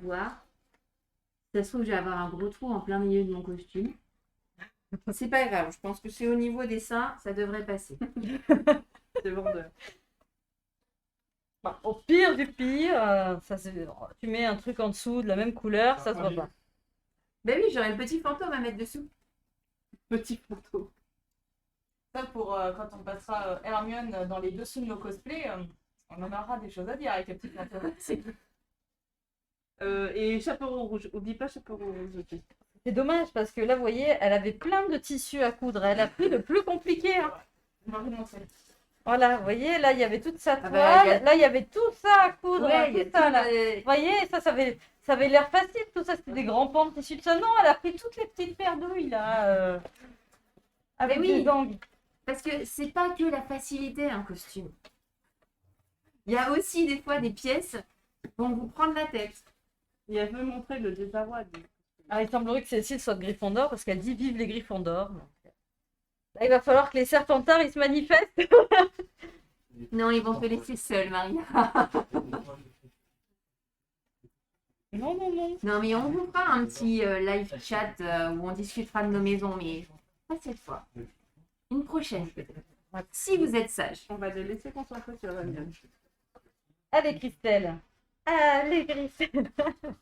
voir. Ça se trouve, je vais avoir un gros trou en plein milieu de mon costume. C'est pas grave, je pense que c'est au niveau des seins, ça devrait passer. C'est vendeur. Bah, au pire du pire, tu mets un truc en dessous de la même couleur, ça se voit pas. Ben oui, j'aurai le petit fantôme à mettre dessous. Petit photo. Ça, pour quand on passera Hermione dans les dessous de nos cosplays, on en aura des choses à dire avec les petits fantômes. Et chaperon rouge. Oublie pas chaperon rouge. Ok. C'est dommage parce que là, vous voyez, elle avait plein de tissus à coudre. Elle a pris le plus compliqué. Hein. On va vous montrer. Voilà, vous voyez, là, il y avait toute sa toile. Là, il y avait tout ça à coudre. Ouais, tout ça, là. Vous voyez, ça avait l'air facile. Tout ça, c'était des grands pans de tissu de ça. Non, elle a pris toutes les petites paires douilles, là. Avec oui. des gangs. Parce que c'est pas que la facilité un costume. Il y a aussi des fois des pièces qui vont vous prendre la tête. Et elle veut montrer le désarroi. Ah, il semblerait que Cécile soit de Gryffondor parce qu'elle dit vive les Gryffondors. Là, il va falloir que les Serpentards ils se manifestent. Non, ils vont te laisser seule, Maria. Non, non, non. Non, mais on vous fera un petit live chat où on discutera de nos maisons, mais pas cette fois. Une prochaine, peut-être. Si vous êtes sage. On va les laisser concentrer sur la mienne. Allez, Christelle. Allez, Christelle.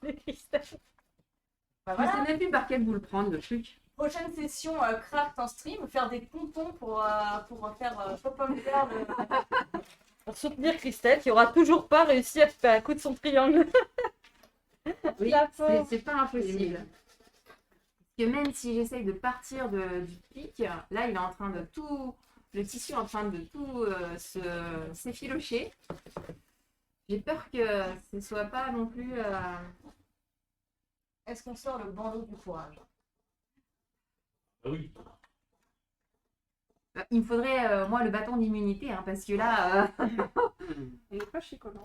Allez, Christelle. Bah, Je voilà. sais même plus par quel vous le prendre, le truc. Prochaine session craft en stream, faire des pompons pour faire pop-up vert pour soutenir Christelle qui aura toujours pas réussi à faire un coup de son triangle. Oui, c'est pas impossible. Parce que même si j'essaye de partir du pic, là il est en train de tout, le tissu est en train de tout s'effilocher. J'ai peur que ce soit pas non plus. Est-ce qu'on sort le bandeau du courage? Ah oui. Il me faudrait moi le bâton d'immunité, hein, parce que là, On n'est pas chez Colin.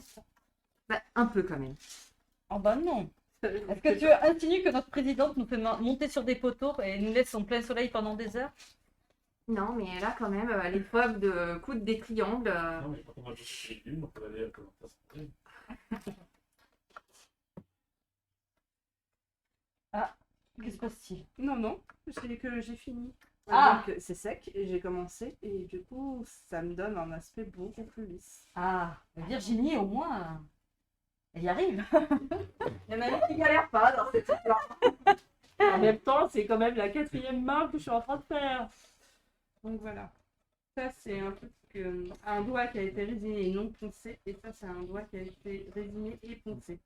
bah, un peu quand même. Oh bah non. Est-ce que tu insinues que notre présidente nous fait monter sur des poteaux et nous laisse en plein soleil pendant des heures? Non, mais là quand même, à l'épreuve de coudre des triangles. Non, mais quand on va chercher les légumes, on peut aller comment ça s'appelle. Qu'est-ce que c'est? Non, non, c'est que j'ai fini. Ah. Donc c'est sec et j'ai commencé et du coup ça me donne un aspect beaucoup plus lisse. Ah, Virginie au moins, elle y arrive. Il y en a une qui galère pas dans cette histoire. En même temps, c'est quand même la 4e marque que je suis en train de faire. Donc voilà. Ça c'est un truc, un doigt qui a été résiné et non poncé et ça c'est un doigt qui a été résiné et poncé.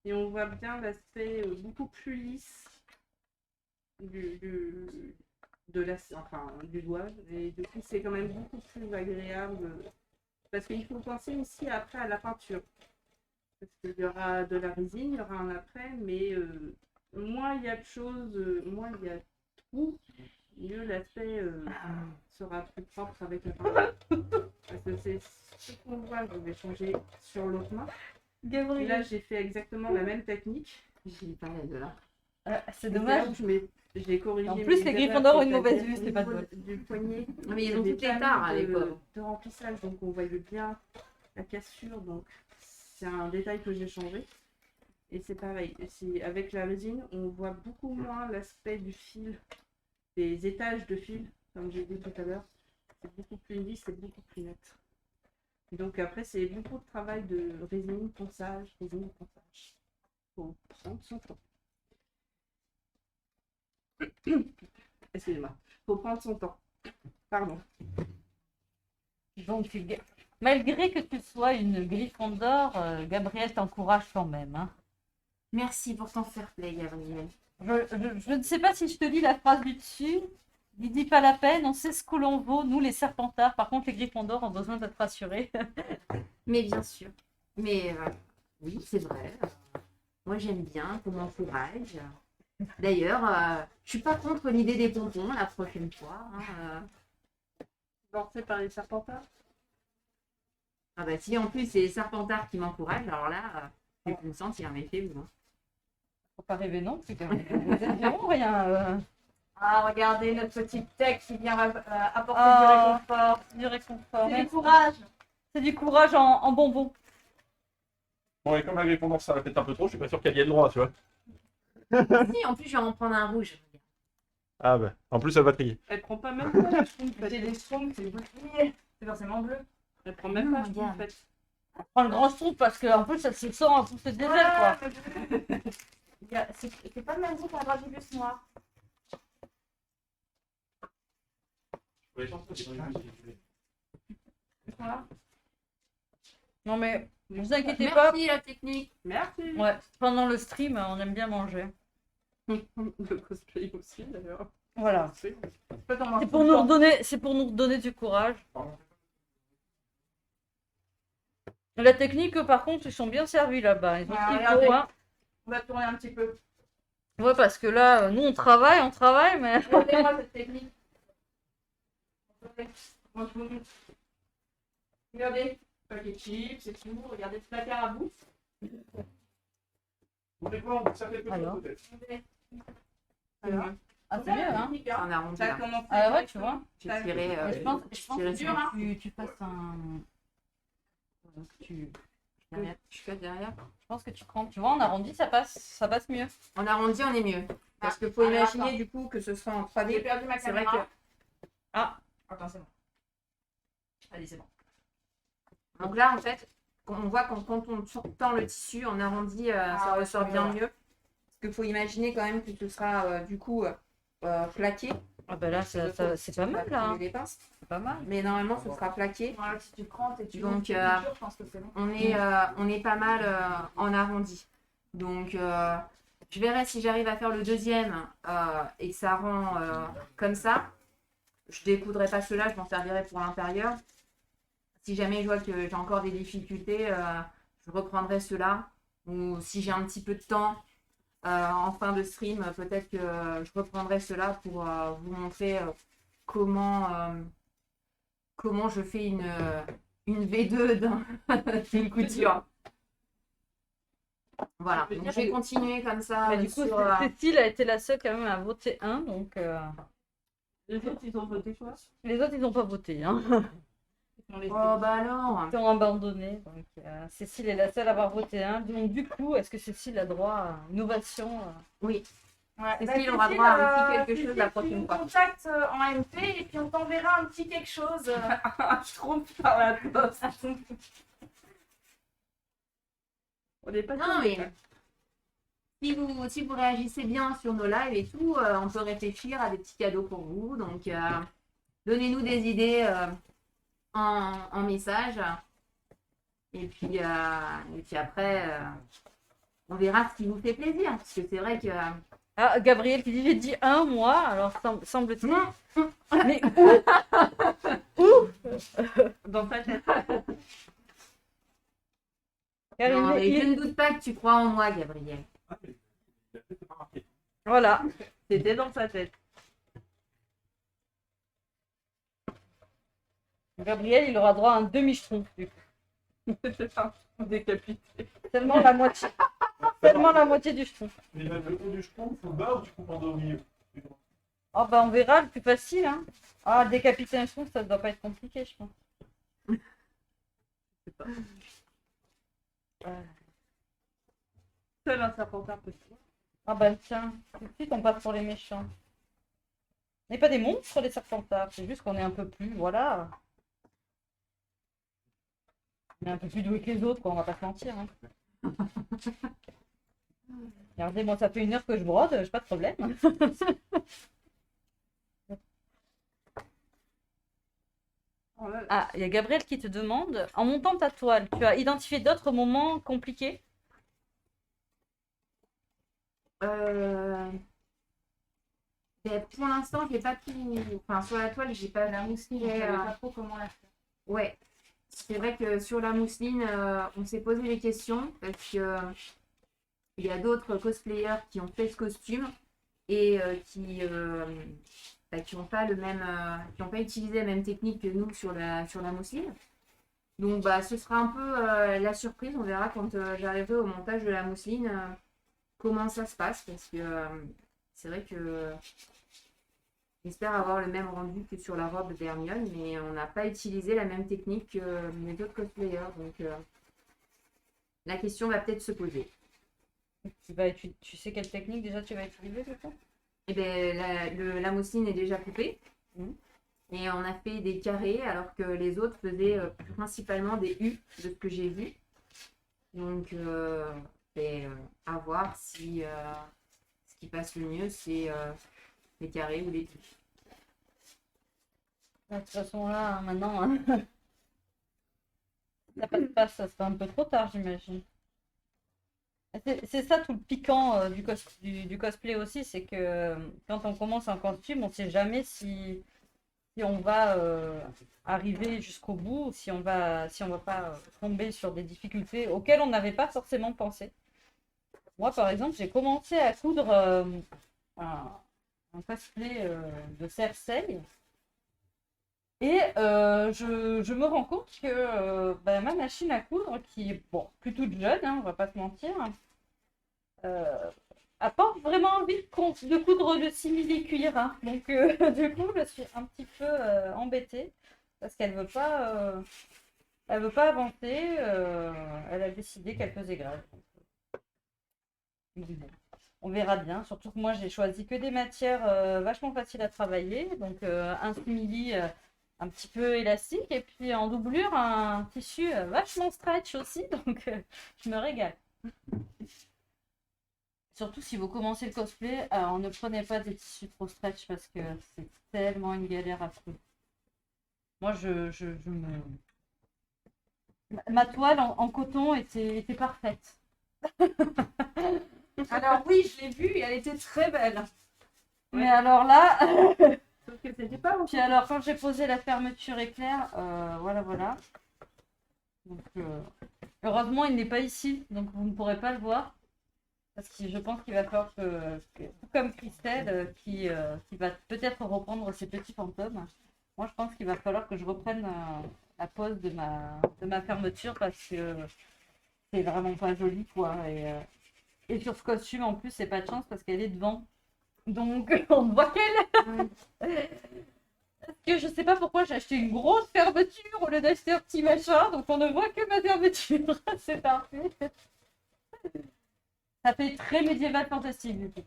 Et on voit bien l'aspect beaucoup plus lisse du doigt. Et du coup, c'est quand même beaucoup plus agréable. Parce qu'il faut penser aussi après à la peinture. Parce qu'il y aura de la résine, il y aura un après, mais moins il y a de choses, moins il y a de trous, mieux l'aspect sera plus propre avec la peinture. Parce que c'est ce qu'on voit, je vais changer sur l'autre main. Gabriel. Là, j'ai fait exactement la même technique. J'ai pas la de là. C'est dommage. J'ai corrigé. En plus, les Gryffondors ont une mauvaise vue, c'est pas de de bol. Du poignet. Mais ils ont toutes les tares à l'époque. De remplissage, donc on voyait bien la cassure. Donc c'est un détail que j'ai changé. Et c'est pareil. Avec la résine, on voit beaucoup moins l'aspect du fil, des étages de fil, comme j'ai dit tout à l'heure. C'est beaucoup plus lisse, c'est beaucoup plus net. Donc après, c'est beaucoup de travail de résine, ponçage, résine, ponçage. Faut prendre son temps. Excusez-moi. Faut prendre son temps. Pardon. Donc, malgré que tu sois une Gryffondor, Gabriel t'encourage quand même. Hein. Merci pour ton fair play, Gabriel. Je ne sais pas si je te lis la phrase du dessus. Il dit pas la peine, on sait ce que l'on vaut, nous les Serpentards. Par contre, les Gryffondors ont besoin d'être rassurés. Mais bien sûr. Mais oui, c'est vrai. Moi, j'aime bien qu'on m'encourage. D'ailleurs, je suis pas contre l'idée des pompons la prochaine fois. Lancé par les Serpentards. Ah bah si en plus c'est les Serpentards qui m'encouragent, alors là, je peux me sentir méfiez-vous. Faut pas rêver non plus. Vous êtes vraiment rien. Ah, regardez notre petite tech qui vient apporter du réconfort. Du réconfort. Du courage. C'est du courage en bonbon. Bon, et comme la répondance ça répète un peu trop, je suis pas sûr qu'elle y ait le droit, tu vois. Si, en plus, je vais en prendre un rouge. Ah bah, en plus, elle va trier. Elle prend pas même pas la schtroumpf. C'est des schtroumpfs, c'est bouclier. C'est forcément bleu. Elle prend même pas la Non, schtroumpf, en regarde. fait. Prends le grand schtroumpf parce qu'en plus, ça se sent en plus c'est désert, quoi. C'est pas le même goût qu'un dragibus noir. Non, mais ne vous inquiétez pas. Merci la technique. Merci. Ouais, pendant le stream, on aime bien manger. Le cosplay aussi, d'ailleurs. Voilà. C'est- C'est pour nous redonner du courage. La technique, par contre, ils sont bien servis là-bas. Ils ont ce qu'il regardez. faut, hein. On va tourner un petit peu. Ouais, parce que là, nous, on travaille, mais... Regardez-moi cette technique. Moi, je vous montre. Regardez, paquet de chips, c'est tout. Regardez ce placard à bout. Vous voulez voir, ça fait Alors. peut-être. Alors, Ah, c'est mieux, hein. On a arrondi Ça a là. commencé. Ah ouais, tu vois. J'ai tiré. Mais je pense tiré que sur hein. tu passes un... Je fais derrière. Je pense que tu prends... Tu vois, en arrondi, ça passe mieux. En arrondi, on est mieux. Parce qu'il faut alors, imaginer attends. du coup que ce soit en J'ai 3D. perdu ma C'est vrai caméra. que. Attends, c'est bon. Allez, c'est bon. Donc là, en fait, on voit quand on tend le tissu en arrondi, ça ouais, ressort c'est bien mieux, mieux. Parce qu'il faut imaginer quand même que ce sera du coup plaqué. Ah bah là, c'est pas mal, là. hein. Les pinces. C'est pas mal. Mais normalement, ce sera plaqué. Voilà, si tu crantes et tu Donc, montes la couture, je pense que c'est bon. On est pas mal en arrondi. Donc, je verrai si j'arrive à faire le deuxième et que ça rend comme ça. Je découdrai pas cela, je m'en servirai pour l'intérieur. Si jamais je vois que j'ai encore des difficultés, je reprendrai cela. Ou si j'ai un petit peu de temps en fin de stream, peut-être que je reprendrai cela pour vous montrer comment je fais une V2 d'une couture. Voilà, donc je vais continuer comme ça. Mais du coup, sur, Cécile a été la seule quand même à voter 1, donc... Les autres, ils ont voté quoi? Les autres, ils n'ont pas voté, hein. Ils ont laissé. Oh bah alors. Ils ont abandonné. Donc, Cécile est la seule à avoir voté 1. Donc, du coup, est-ce que Cécile a droit à une ovation Oui. Ouais. Cécile aura droit à un petit quelque chose la prochaine fois. Tu nous contactes en MP et puis on t'enverra un petit quelque chose. Je trompe par la poste. On n'est pas Non, sûr. mais si vous réagissez bien sur nos lives et tout, on peut réfléchir à des petits cadeaux pour vous. Donc, donnez-nous des idées en message. Et puis après, on verra ce qui vous fait plaisir. Parce que c'est vrai que. Ah, Gabriel qui dit j'ai dit 1 mois, alors semble-t-il. Mais Dans ta tête. car Non, mais il- je ne doute pas que tu crois en moi, Gabriel. Ah, mais il a peut-être pas remarqué. Voilà. C'était dans sa tête. Gabriel, il aura droit à un demi-schtroumpf. du coup. C'est ça. Décapité. Seulement la moitié. Seulement la moitié du schtroumpf. Mais le haut du schtroumpf, faut le bas ou tu coupes en deux au milieu? Oh bah on verra, le plus facile. Hein. Ah, décapiter un schtroumpf, ça doit pas être compliqué, je pense. C'est pas. Seul un serpentard peut faire. Ah bah tiens, tout de suite on passe pour les méchants. On n'est pas des monstres les serpentards, c'est juste qu'on est un peu plus, voilà. On est un peu plus doué que les autres, quoi, on va pas se mentir. Hein. Regardez, moi ça fait 1 heure que je brode, j'ai pas de problème. Oh là là. Ah, il y a Gabriel qui te demande, en montant ta toile, tu as identifié d'autres moments compliqués? Ben, pour l'instant, j'ai pas tout. Enfin, sur la toile, j'ai pas la mousseline. Je savais pas trop comment la faire. Ouais. C'est vrai que sur la mousseline, on s'est posé des questions parce que il y a d'autres cosplayers qui ont fait ce costume et qui n'ont pas le même, qui n'ont pas utilisé la même technique que nous sur la mousseline. Donc, bah, ce sera un peu la surprise. On verra quand j'arriverai au montage de la mousseline comment ça se passe parce que c'est vrai que J'espère avoir le même rendu que sur la robe d'Hermione, mais on n'a pas utilisé la même technique que les autres cosplayers. Donc la question va peut-être se poser. Tu sais quelle technique déjà tu vas utiliser du coup? Et ben la mousseline est déjà coupée. Mhm. Et on a fait des carrés alors que les autres faisaient principalement des U de ce que j'ai vu. Donc à voir si ce qui passe le mieux c'est les carrés ou les touches. De toute façon là, maintenant, hein, ça passe pas, ça se fait un peu trop tard, j'imagine. C'est ça tout le piquant du cosplay aussi, c'est que quand on commence un costume, on sait jamais si on va arriver jusqu'au bout, ou si on va pas tomber sur des difficultés auxquelles on n'avait pas forcément pensé. Moi, par exemple, j'ai commencé à coudre un cosplay de Cersei. Et je me rends compte que ma machine à coudre, qui est plus toute jeune, hein, on va pas se mentir, a pas vraiment envie de coudre le simili-cuir. Hein. Donc du coup, je suis un petit peu embêtée parce qu'elle veut pas avancer. Elle a décidé qu'elle faisait grève. Donc, bon, on verra bien. Surtout que moi, j'ai choisi que des matières vachement faciles à travailler. Donc un simili un petit peu élastique et puis en doublure un tissu vachement stretch aussi, donc je me régale. Surtout si vous commencez le cosplay, alors ne prenez pas des tissus trop stretch parce que c'est tellement une galère à trouver. Moi ma toile en coton était parfaite. Alors oui, je l'ai vue et elle était très belle. Mais alors là, Sauf que c'était pas puis alors quand j'ai posé la fermeture éclair, voilà. Donc, heureusement, il n'est pas ici, donc vous ne pourrez pas le voir. Parce que je pense qu'il va falloir tout comme Christelle, qui va peut-être reprendre ses petits fantômes, moi je pense qu'il va falloir que je reprenne la pose de ma fermeture parce que c'est vraiment pas joli, quoi. Et sur ce costume, en plus, c'est pas de chance parce qu'elle est devant. Donc, on ne voit qu'elle. Parce que je sais pas pourquoi j'ai acheté une grosse fermeture au lieu d'acheter un petit machin, donc on ne voit que ma fermeture. C'est parfait. Ça fait très médiéval fantastique du coup.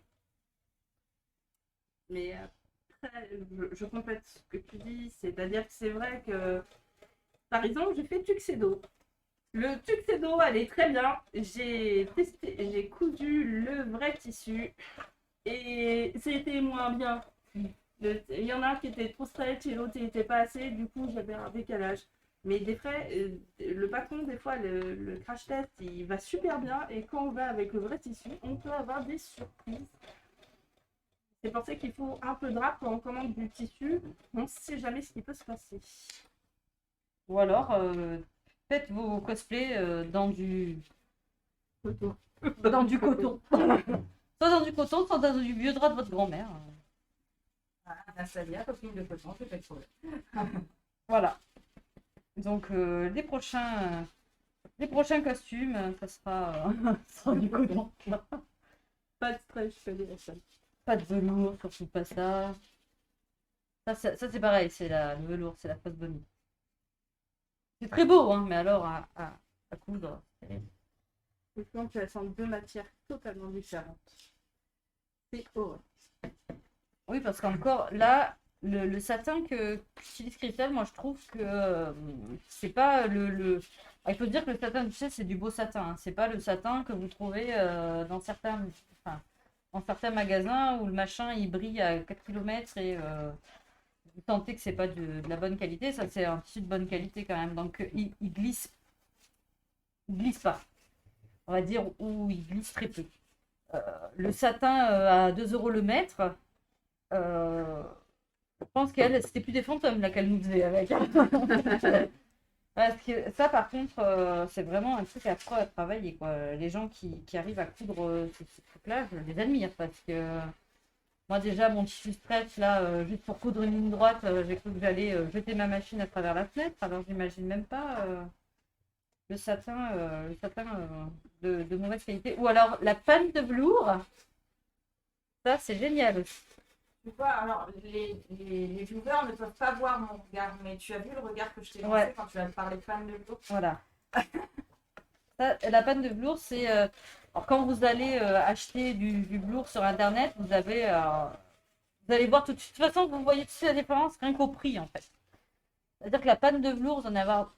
Mais après, je complète ce que tu dis, c'est-à-dire que c'est vrai que, par exemple, j'ai fait Tuxedo. Le Tuxedo, elle est très bien. J'ai cousu le vrai tissu et c'était moins bien. Il y en a un qui était trop stretch et l'autre n'était pas assez, du coup j'avais un décalage. Mais des frais, le patron, des fois, le crash test, il va super bien et quand on va avec le vrai tissu, on peut avoir des surprises. C'est pour ça qu'il faut un peu de rap quand on commande du tissu, on ne sait jamais ce qui peut se passer. Ou alors, faites vos cosplays dans du Coton. dans du coton. Soit dans du coton, soit dans du vieux drap de votre grand-mère. Anastasia, copine de coton, c'est pas de problème. Voilà. Donc les prochains costumes, ça sera du coton. Pas de stress, je fais ça. Pas de velours, surtout pas ça. Ça c'est pareil, le velours, c'est la face bonnie. C'est très beau, hein, mais alors à coudre. Je pense qu'elles sont deux matières totalement différentes. C'est horrible. Oui, parce qu'encore là, le satin que j'utilise Christelle, moi je trouve que c'est pas il faut dire que le satin, tu sais, c'est du beau satin. Hein. C'est pas le satin que vous trouvez dans certains magasins où le machin il brille à 4 km et vous sentez que c'est pas de la bonne qualité. Ça, c'est un tissu de bonne qualité quand même. Donc il glisse pas. On va dire, ou il glisse très peu. Le satin à 2 € le mètre. Je pense qu'elle, c'était plus des fantômes là qu'elle nous faisait avec. Parce que ça, par contre, c'est vraiment un truc affreux à travailler, quoi. Les gens qui arrivent à coudre ces trucs-là, je les admire parce que moi, déjà, mon tissu stretch, là, juste pour coudre une ligne droite, j'ai cru que j'allais jeter ma machine à travers la fenêtre. Alors, j'imagine même pas le satin de mauvaise qualité. Ou alors, la panne de velours, ça, c'est génial aussi. Tu vois, alors les viewers ne peuvent pas voir mon regard, mais tu as vu le regard que je t'ai lancé Ouais. quand tu as parlé de panne de velours. Voilà. Ça, la panne de velours, c'est alors, quand vous allez acheter du velours sur internet, vous allez voir tout de suite. De toute façon, vous voyez tout de suite la différence rien qu'au prix en fait. C'est-à-dire que la panne de velours, vous en avoir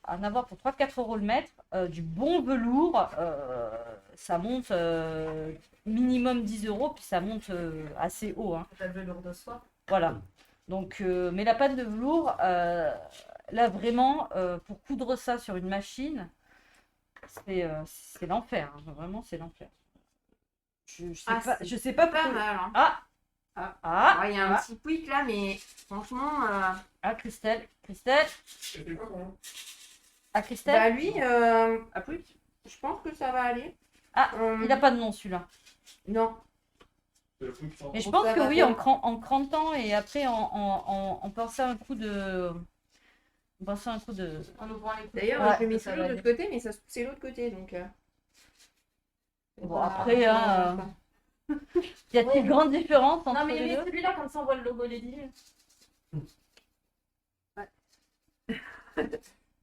pour 3-4 euros le mètre. Du bon velours, ça monte minimum 10 euros, puis ça monte assez haut, hein. T'as le velours de soie. Voilà. Donc, mais la panne de velours, là vraiment, pour coudre ça sur une machine, c'est l'enfer, hein. Vraiment, c'est l'enfer. Je sais Ah, pas, c'est je sais pas Pas pourquoi. mal, hein. Ah, ah, Alors, il y a un ah, petit quick là, mais franchement, ah, Christelle, C'était quoi, comment ah, Christelle. bah lui, après, je pense que ça va aller. Ah, il a pas de nom celui-là. Non. C'est le coup qui s'en Mais je Bon, pense ça que va oui, faire. en crantant et après en pensant un coup de. En pensant un coup de. En ouvrant les coups. D'ailleurs, Ouais, je le mets ça sur va l'autre côté, mais ça se trouve, c'est l'autre côté, donc. Bon, après, hein, y a-t-il une grande différence entre Non, mais les mets deux? celui-là comme ça on voit le logo Lady.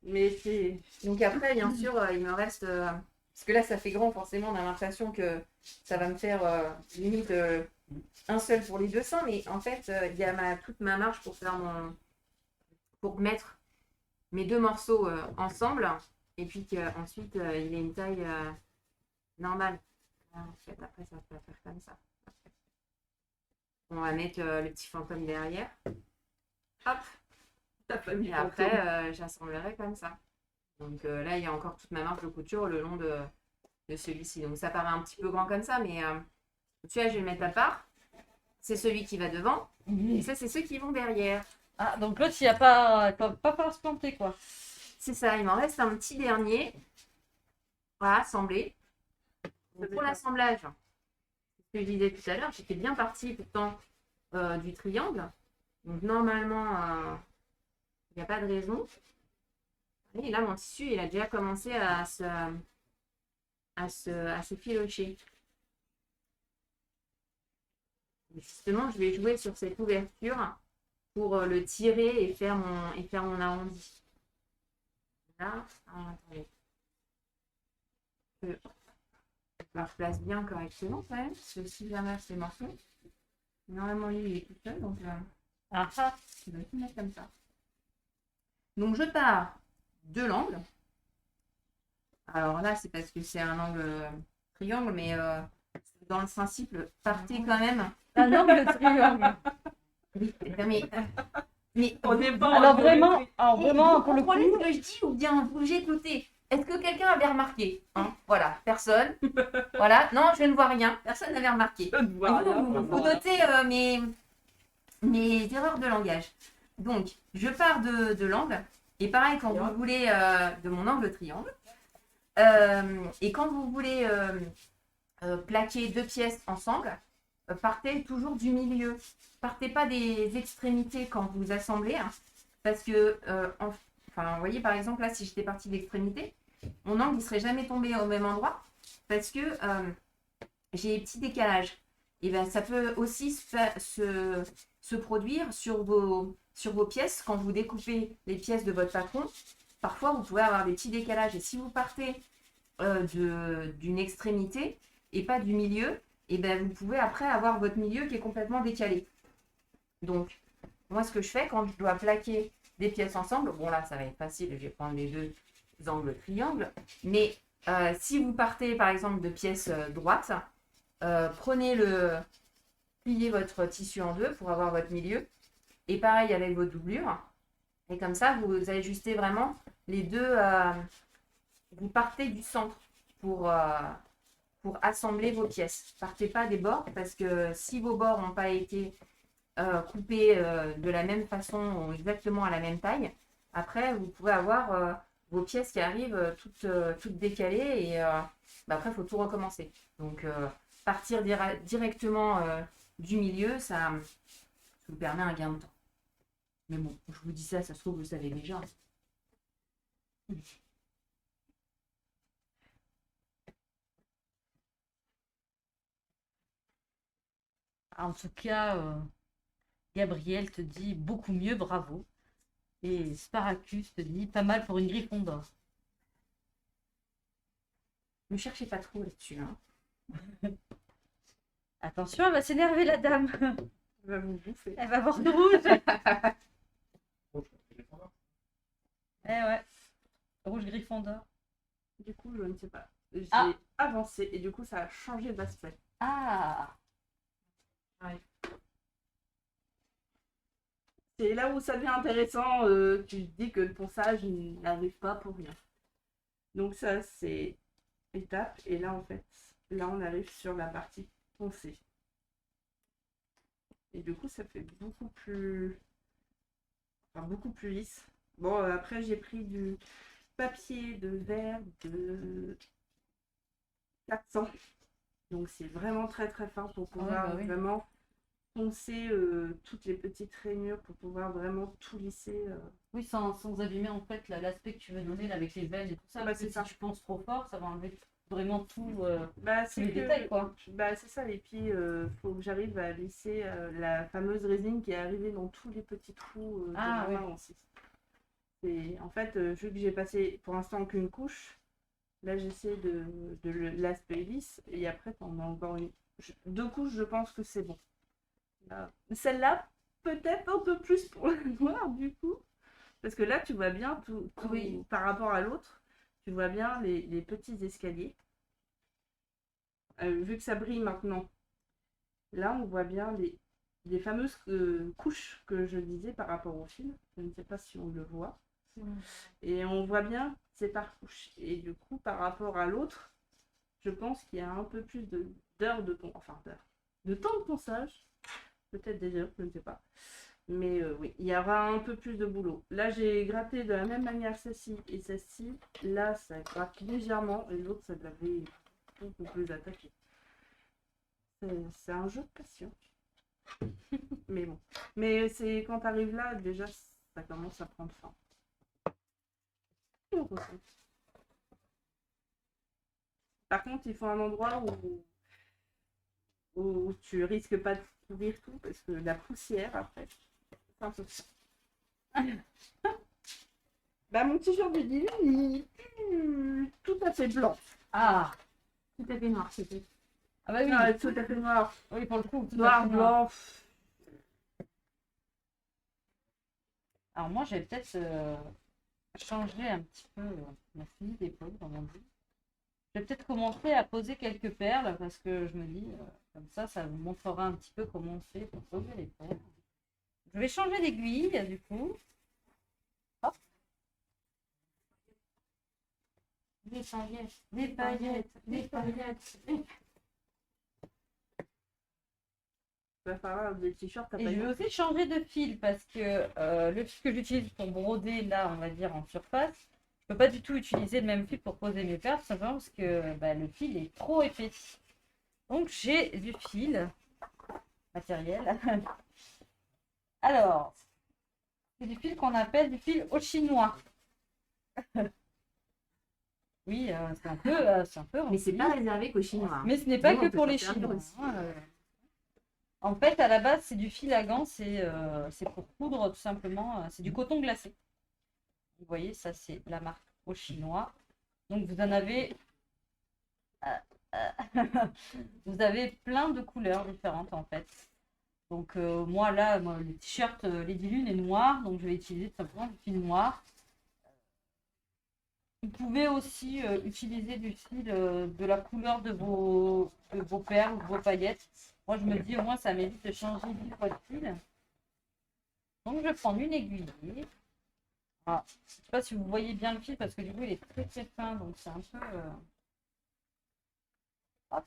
Mais c'est. Donc après, bien sûr, il me reste... parce que là, ça fait grand, forcément, on a l'impression que ça va me faire limite un seul pour les deux seins, mais en fait, il y a toute ma marge pour faire pour mettre mes deux morceaux ensemble, et puis qu'ensuite, il ait une taille normale. En fait, après, ça va faire comme ça. On va mettre le petit fantôme derrière. Hop. Ta famille Et après, j'assemblerai comme ça. Donc là, il y a encore toute ma marge de couture le long de celui-ci. Donc ça paraît un petit peu grand comme ça, mais tu vois, je vais le mettre à part. C'est celui qui va devant. Et ça, c'est ceux qui vont derrière. Ah, donc l'autre, il va pas falloir se planter, quoi. C'est ça, il m'en reste un petit dernier. Voilà, assemblé. Donc, pour l'assemblage, ce que je disais tout à l'heure, j'étais bien partie pourtant du triangle. Donc normalement, il n'y a pas de raison. Et là, mon tissu, il a déjà commencé à s'effilocher. Et justement, je vais jouer sur cette ouverture pour le tirer et faire mon arrondi. Là, attendez. Je le place bien correctement quand même, parce que si j'inverse les morceaux, normalement lui il est tout seul, donc Ah, je vais tout mettre comme ça. Donc je pars de l'angle. Alors là, c'est parce que c'est un angle triangle, mais dans le principe, partez quand même. un angle triangle. Oui, mais On est pas Alors en vraiment, pour le comprenez coup. ce que je dis ou bien vous j'écoutez? Est-ce que quelqu'un avait remarqué, hein? Voilà, personne. Voilà, non, je ne vois rien. Personne n'avait remarqué. Vous notez mes erreurs de langage. Donc, je pars de l'angle. Et pareil, quand vous voulez, de mon angle triangle. Et quand vous voulez plaquer deux pièces ensemble, partez toujours du milieu. Partez pas des extrémités quand vous assemblez. Hein, parce que, enfin, vous voyez, par exemple, là, si j'étais partie d'extrémité, mon angle ne serait jamais tombé au même endroit. Parce que j'ai des petits décalages. Et ben, ça peut aussi se produire sur vos pièces quand vous découpez les pièces de votre patron. Parfois, vous pouvez avoir des petits décalages. Et si vous partez d'une extrémité et pas du milieu, et ben, vous pouvez après avoir votre milieu qui est complètement décalé. Donc, moi, ce que je fais quand je dois plaquer des pièces ensemble, bon là, ça va être facile, je vais prendre les deux angles triangles. Mais si vous partez, par exemple, de pièces droites, pliez votre tissu en deux pour avoir votre milieu. Et pareil avec vos doublures. Et comme ça, vous ajustez vraiment les deux. Vous partez du centre pour assembler vos pièces. Partez pas des bords parce que si vos bords n'ont pas été coupés de la même façon ou exactement à la même taille, après, vous pouvez avoir vos pièces qui arrivent toutes décalées et après, il faut tout recommencer. Donc, partir directement du milieu, ça vous permet un gain de temps. Mais bon, je vous dis ça, ça se trouve, vous le savez déjà. En tout cas, Gabriel te dit beaucoup mieux, bravo. Et Sparacus te dit pas mal pour une Gryffondor. Ne cherchez pas trop là-dessus. Hein. Attention, elle va s'énerver la dame. On va vous bouffer. Elle va voir de rouge. Eh ouais. Rouge Gryffondor. Du coup, je ne sais pas. J'ai Ah. avancé et du coup, ça a changé d'aspect. Ah. C'est là où ça devient intéressant. Tu te dis que le ponçage n'arrive pas pour rien. Donc ça, c'est étape. Et là, en fait, là, on arrive sur la partie poncée. Et du coup, ça fait beaucoup plus lisse. Bon, après, j'ai pris du papier de verre de 400. Donc, c'est vraiment très très fin pour pouvoir bah oui. vraiment poncer toutes les petites rainures pour pouvoir vraiment tout lisser. Oui, sans abîmer en fait l'aspect que tu veux donner là, avec les veines et tout ça. Bah, Parce que c'est ça. si tu penses trop fort, ça va enlever vraiment tout. Bah, tous les détails, quoi. Bah, c'est ça. Et puis, faut que j'arrive à lisser la fameuse résine qui est arrivée dans tous les petits trous de Ah, ma main aussi. Et en fait, vu que j'ai passé pour l'instant qu'une couche, là j'essaie de l'aspect lisse et après t'en as encore deux couches, je pense que c'est bon. Là. Celle-là, peut-être un peu plus pour la noire du coup, parce que là tu vois bien tout Oui. par rapport à l'autre, tu vois bien les petits escaliers. Vu que ça brille maintenant, là on voit bien les fameuses couches que je disais par rapport au fil. Je ne sais pas si on le voit. Et on voit bien c'est par couche. Et du coup, par rapport à l'autre, je pense qu'il y a un peu plus d'heures de temps de ponçage. Peut-être des heures, je ne sais pas. Mais oui, il y aura un peu plus de boulot. Là, j'ai gratté de la même manière celle-ci et celle-ci. Là, ça gratte légèrement et l'autre, ça l'avait beaucoup plus attaqué. C'est un jeu de passion. Mais bon. Mais c'est quand tu arrives là, déjà, ça commence à prendre fin. Par contre, il faut un endroit où tu risques pas de couvrir tout parce que la poussière après. C'est un peu ça. Bah, mon t-shirt de Dylan, il est plus tout à fait blanc. Ah. Tout à fait noir, c'était. Ah bah oui. Non, tout à fait noir. Oui, pour le coup. tout à Noir, fait blanc. Alors moi, j'ai peut-être changé un petit peu ma fusil d'épaule, comme on dit. Je vais peut-être commencer à poser quelques perles parce que je me dis, comme ça vous montrera un petit peu comment on fait pour poser les perles. Je vais changer d'aiguille, du coup. Hop. Des paillettes, Des paillettes, des paillettes. Il va falloir des t-shirts à Et je vais aussi changer de fil parce que le fil que j'utilise pour broder, là, on va dire en surface, je peux pas du tout utiliser le même fil pour poser mes perles, simplement parce que bah, le fil est trop épais. Donc j'ai du fil matériel. Alors, c'est du fil qu'on appelle du fil au chinois. Oui, c'est un peu. Mais c'est rempli. pas réservé qu'aux Chinois. Mais ce n'est pas Nous, que on peut pour s'en les servir Chinois. aussi. En fait, à la base, c'est du fil à gants, c'est pour coudre tout simplement. C'est du coton glacé. Vous voyez, ça c'est la marque au chinois. Donc vous en avez. Vous avez plein de couleurs différentes en fait. Donc moi là, le t-shirt Lady Lune est noir, donc je vais utiliser tout simplement du fil noir. Vous pouvez aussi utiliser du fil de la couleur de vos perles, de vos paillettes. Moi, je me dis, au moins, ça m'évite de changer 10 fois de fil. Donc, je vais prendre une aiguille. Voilà. Je ne sais pas si vous voyez bien le fil, parce que du coup, il est très très fin. Donc, c'est un peu... Hop.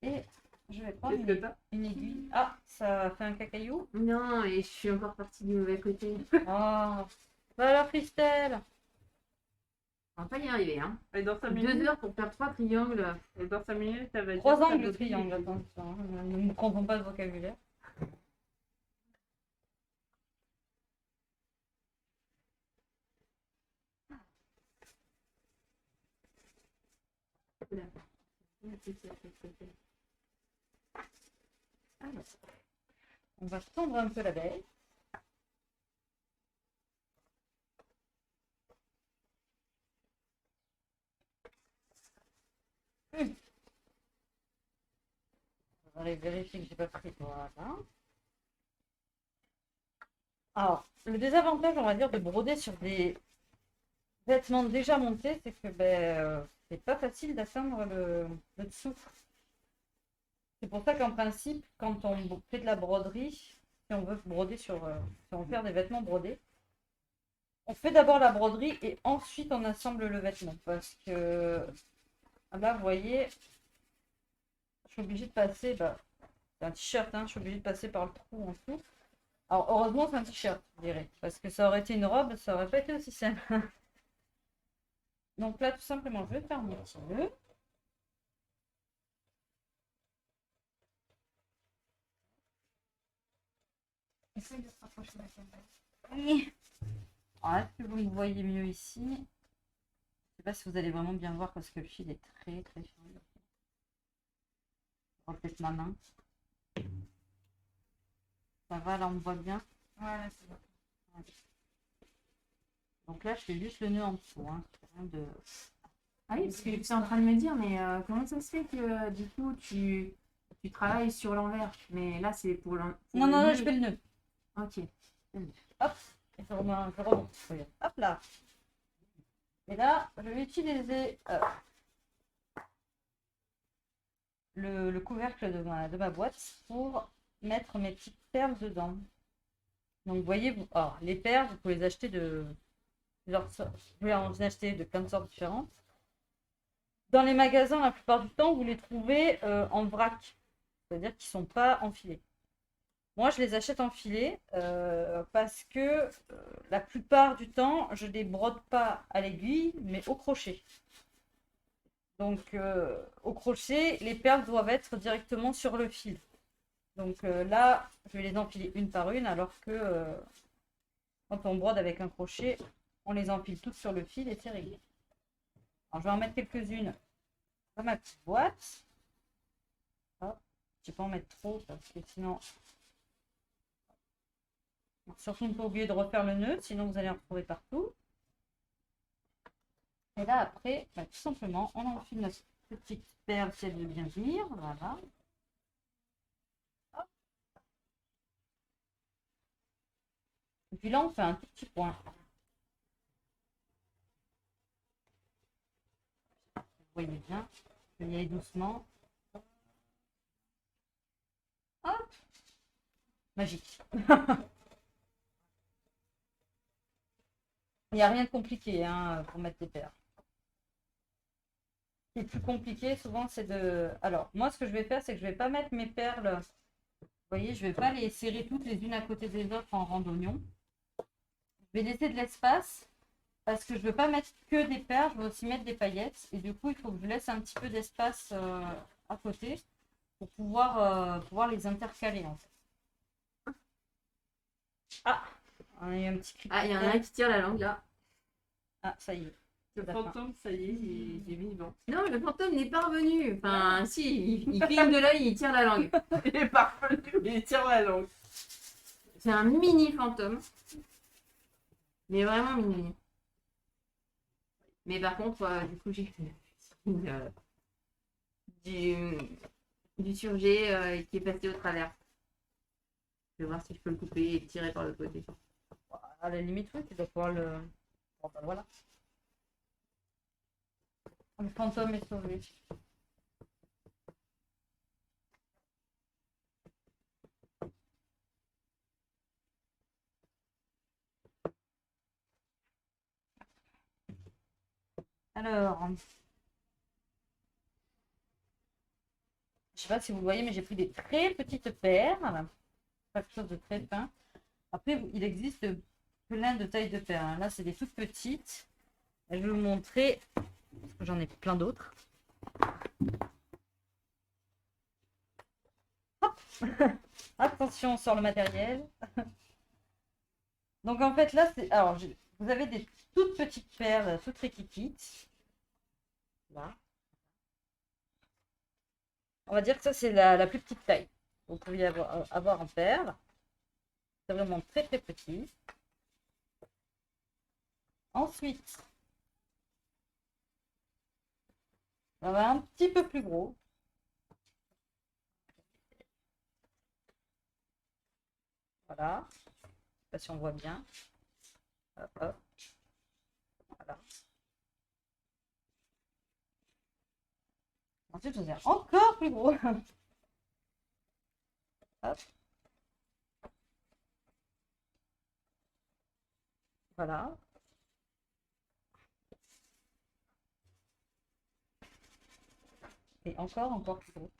Et je vais prendre Qu'est-ce que t'as ? une aiguille. Ah, ça fait un cacaillou. Non, et je suis encore partie du mauvais côté. Ah. Bah alors, Christelle. On va pas y arriver, hein. Et dans 5 2 minutes, heures pour faire 3 triangles. et dans 5 minutes, elle va dire 3 ça angles veut de triangle, dire- attention. Ne me confondons pas de vocabulaire. Alors, On va tendre un peu la baie. On va aller vérifier que j'ai pas pris. Voilà. Alors, le désavantage, on va dire, de broder sur des vêtements déjà montés, c'est que c'est pas facile d'atteindre le dessous. C'est pour ça qu'en principe, quand on fait de la broderie, si on veut broder si on veut faire des vêtements brodés, on fait d'abord la broderie et ensuite on assemble le vêtement. Parce que là, vous voyez, je suis obligée de passer, c'est un t-shirt, hein, je suis obligée de passer par le trou en dessous. Alors, heureusement, c'est un t-shirt, je dirais. Parce que ça aurait été une robe, ça aurait pas été aussi simple. Donc là, tout simplement, je vais faire mon petit nœud. Essaye de se rapprocher de la caméra. Alors, est-ce que vous me voyez mieux ici? Je ne sais pas si vous allez vraiment bien voir parce que le fil est très très fin. Je vais peut-être ma main. Ça va, là on me voit bien. Voilà, c'est bon. Donc là, je fais juste le nœud en dessous. Hein. Rien de... Ah oui, parce que tu es en train de me dire, mais comment ça se fait que du coup tu travailles sur l'envers? Mais là, c'est pour Non, le non, là, nœud. je fais le nœud. Ok. Hop, et je remonte. Regarde. Hop là. Et là, je vais utiliser le couvercle de ma boîte pour mettre mes petites perles dedans. Donc, vous voyez, les perles, vous pouvez les acheter vous pouvez en acheter de plein de sortes différentes. Dans les magasins, la plupart du temps, vous les trouvez en vrac, c'est-à-dire qu'ils ne sont pas enfilés. Moi, je les achète enfilés parce que la plupart du temps, je ne les brode pas à l'aiguille, mais au crochet. Donc, au crochet, les perles doivent être directement sur le fil. Donc là, je vais les enfiler une par une, alors que quand on brode avec un crochet, on les enfile toutes sur le fil et c'est réglé. Alors, je vais en mettre quelques-unes dans ma petite boîte. Hop. Je ne vais pas en mettre trop parce que sinon... Surtout ne pas oublier de refaire le nœud, sinon vous allez en retrouver partout. Et là après, tout simplement, on enfile notre petite perle si elle veut bien venir. Voilà. Hop. Et puis là, on fait un tout petit point. Vous voyez bien, je vais y aller doucement. Hop. Magique. Il n'y a rien de compliqué hein, pour mettre des perles. Ce qui est plus compliqué, souvent, c'est de... Alors, moi, ce que je vais faire, c'est que je ne vais pas mettre mes perles... Vous voyez, je ne vais pas les serrer toutes les unes à côté des autres en rang d'oignon. Je vais laisser de l'espace parce que je ne veux pas mettre que des perles, je veux aussi mettre des paillettes. Et du coup, il faut que je laisse un petit peu d'espace à côté pour pouvoir les intercaler, en fait. Ah! On a eu un petit cri. Ah, il y en a un qui tire la langue là. Ah, ça y est. Le fantôme, ça y est, il est vivant. Non, le fantôme n'est pas revenu. Enfin, si, il cligne de l'œil, il tire la langue. Il est parvenu, mais il tire la langue. C'est un mini fantôme. Mais vraiment mini. Mais par contre, du coup, j'ai du surget qui est passé au travers. Je vais voir si je peux le couper et le tirer par le côté. À la limite, oui, tu dois pouvoir le... Bon, ben voilà. Le fantôme est sauvé. Alors... Je sais pas si vous le voyez, mais j'ai pris des très petites perles. Quelque chose de très fin. Après, il existe plein de tailles de perles. Hein. Là, c'est des toutes petites. Je vais vous montrer, parce que j'en ai plein d'autres. Attention sur le matériel. Donc, en fait, là, c'est... Alors, vous avez des toutes petites perles, toutes riquiquites. Là. On va dire que ça, c'est la plus petite taille. Vous pouvez avoir en perles. C'est vraiment très très petit. Ensuite, on va un petit peu plus gros. Voilà. Je sais pas si on voit bien. Hop, hop. Voilà. Ensuite, je vais faire encore plus gros. Hop. Voilà. Et encore plus gros.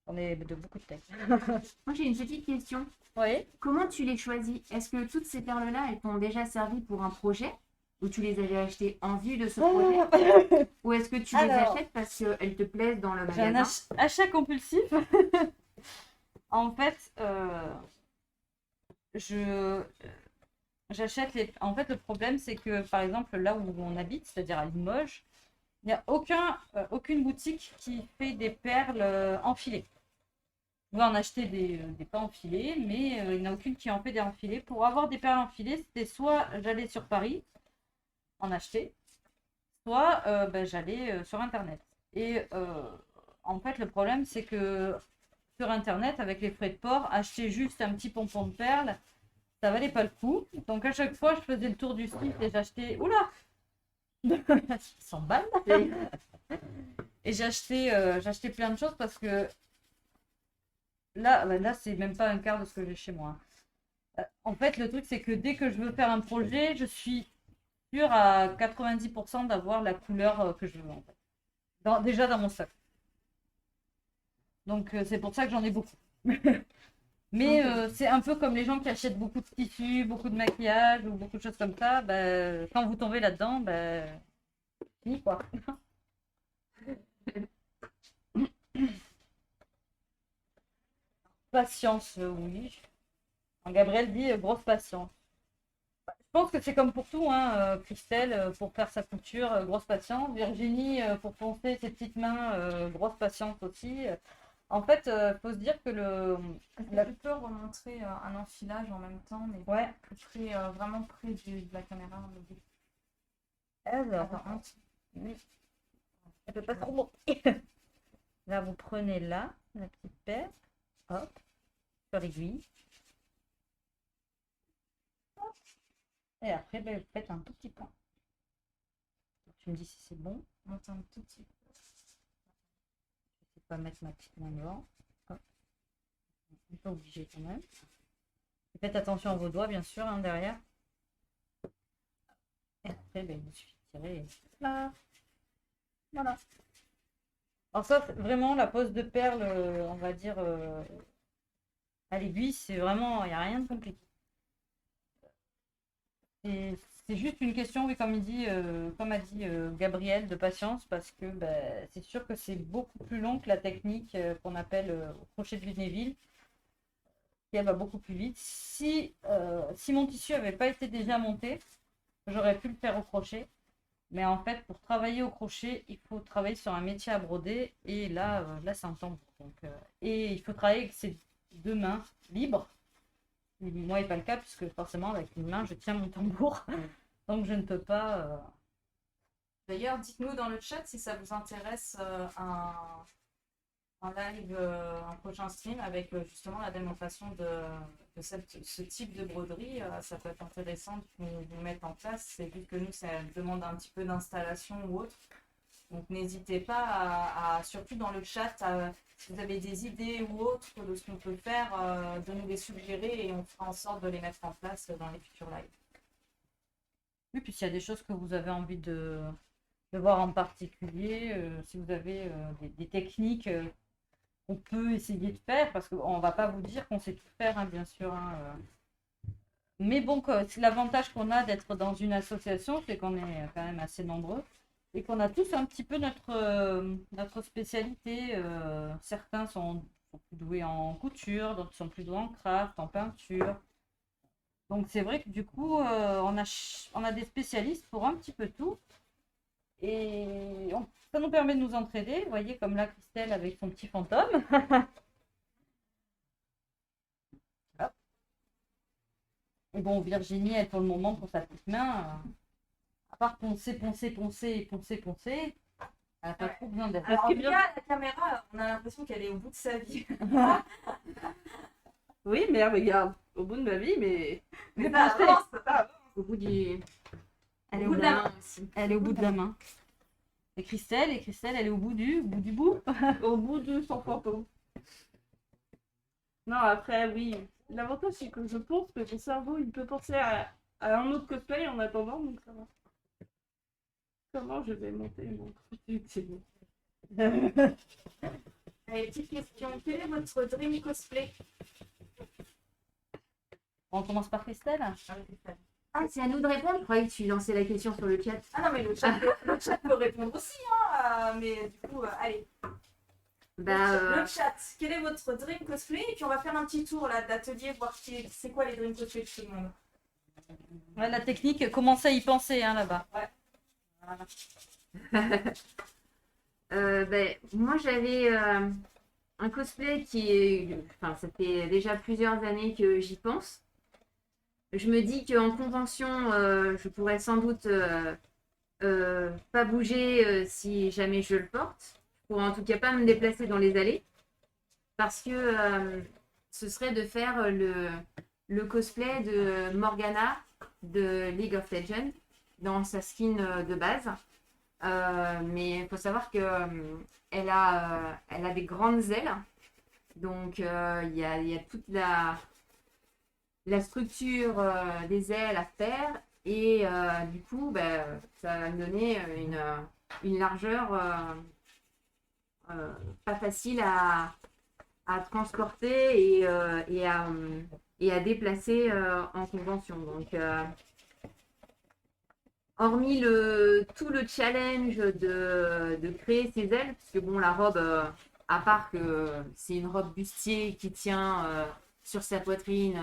On est de beaucoup de taille. Moi, j'ai une petite question. Oui. Comment tu les choisis? Est-ce que toutes ces perles-là, elles t'ont déjà servi pour un projet? Ou tu les avais achetées en vue de ce projet? Ou est-ce que tu les Alors, achètes parce qu'elles te plaisent dans le j'ai un magasin? achat compulsif. En fait, j'achète les. En fait, le problème, c'est que par exemple, là où on habite, c'est-à-dire à Limoges, il n'y a aucune boutique qui fait des perles enfilées. On va en acheter des pas enfilés, mais il n'y en a aucune qui en fait des enfilés. Pour avoir des perles enfilées, c'était soit j'allais sur Paris en acheter, soit j'allais sur Internet. Et en fait, le problème, c'est que sur Internet, avec les frais de port, acheter juste un petit pompon de perles, ça valait pas le coup. Donc à chaque fois, je faisais le tour du site et j'achetais... Oula 100 balles. Et j'achetais plein de choses parce que là c'est même pas un quart de ce que j'ai chez moi. En fait, le truc, c'est que dès que je veux faire un projet, je suis sûre à 90% d'avoir la couleur que je veux, en fait. Déjà dans mon sac. Donc, c'est pour ça que j'en ai beaucoup. Mais c'est un peu comme les gens qui achètent beaucoup de tissus, beaucoup de maquillage ou beaucoup de choses comme ça. Bah, quand vous tombez là-dedans, bah, fini quoi. Patience, oui. Gabriel dit grosse patience. Je pense que c'est comme pour tout, hein. Christelle, pour faire sa couture, grosse patience. Virginie, pour poncer ses petites mains, grosse patience aussi. En fait, il faut se dire que Tu peux remontrer un enfilage en même temps, mais Ouais. plus près, vraiment près de la caméra. Alors, Attends, oui. Elle peut pas trop monter. Là, vous prenez là, la petite paire. Hop. Sur l'aiguille. Hop. Et après, ben, vous faites un tout petit point. Tu me dis si c'est bon. monte un tout petit peu. Je vais pas mettre ma petite main devant. Hop. On n'est pas obligé quand même. Et faites attention à vos doigts, bien sûr, hein, derrière. Et après, ben, il vous suffit de tirer. Là. Voilà. Alors ça, vraiment, la pose de perles, on va dire, à l'aiguille, c'est vraiment, il n'y a rien de compliqué. Et c'est juste une question, oui, comme a dit Gabriel, de patience, parce que ben, c'est sûr que c'est beaucoup plus long que la technique qu'on appelle au crochet de Lunéville, qui elle va beaucoup plus vite. Si mon tissu n'avait pas été déjà monté, j'aurais pu le faire au crochet. Mais en fait, pour travailler au crochet, il faut travailler sur un métier à broder. Et là c'est un tambour. Donc, et il faut travailler avec ses deux mains libres. Moi, il n'est pas le cas, puisque forcément, avec une main, je tiens mon tambour. Donc, je ne peux pas... D'ailleurs, dites-nous dans le chat si ça vous intéresse un live, un prochain stream avec justement la démonstration de ce type de broderie. Ça peut être intéressant de vous mettre en place. C'est juste que nous, ça demande un petit peu d'installation ou autre. Donc n'hésitez pas surtout dans le chat, si vous avez des idées ou autres de ce qu'on peut faire, de nous les suggérer et on fera en sorte de les mettre en place dans les futurs lives. Oui, puis s'il y a des choses que vous avez envie de voir en particulier, si vous avez des techniques qu'on peut essayer de faire, parce qu'on ne va pas vous dire qu'on sait tout faire, hein, bien sûr. Hein, Mais bon, l'avantage qu'on a d'être dans une association, c'est qu'on est quand même assez nombreux et qu'on a tous un petit peu notre spécialité. Certains sont plus doués en couture, d'autres sont plus doués en craft, en peinture. Donc c'est vrai que du coup, on a des spécialistes pour un petit peu tout. Et ça nous permet de nous entraider. Vous voyez, comme là, Christelle avec son petit fantôme. Et bon, Virginie, elle, pour le moment, pour sa petite main, à part poncer, elle n'a pas trop besoin d'aide. Alors, en tout cas, la caméra, on a l'impression qu'elle est au bout de sa vie. Oui, mais regarde, au bout de ma vie, mais. Mais ça avance, ça avance. Au bout du. Elle est au au bout bout de la main aussi. Elle est au bout de la main. Et Christelle, elle est au bout du bout. Au bout de son fantôme. Non, après, oui. L'avantage, c'est que je pense que mon cerveau, il peut penser à un autre cosplay en attendant, donc ça va. Comment je vais monter mon truc, c'est bon. Allez, petite question. Quel est votre dream cosplay? On commence par Christelle. Ah, c'est à nous de répondre. Je croyais que tu lançais la question sur le chat. Ah non, mais le chat peut répondre aussi, hein. Mais du coup, allez. Le chat, quel est votre dream cosplay? Et puis on va faire un petit tour là d'atelier, voir c'est quoi les dream cosplay de tout le monde. Ouais, la technique, commencez à y penser hein, là-bas. Moi, j'avais un cosplay qui est. Enfin, ça fait déjà plusieurs années que j'y pense. Je me dis qu'en convention, je pourrais sans doute pas bouger si jamais je le porte. Je pourrais en tout cas pas me déplacer dans les allées. Parce que ce serait de faire le cosplay de Morgana de League of Legends dans sa skin de base. Mais il faut savoir que elle a des grandes ailes. Donc il y a toute la structure des ailes à faire. Et du coup, ça va me donner une largeur pas facile à transporter et à déplacer en convention. Donc, hormis tout le challenge de créer ses ailes, parce que bon, la robe, à part que c'est une robe bustier qui tient sur sa poitrine,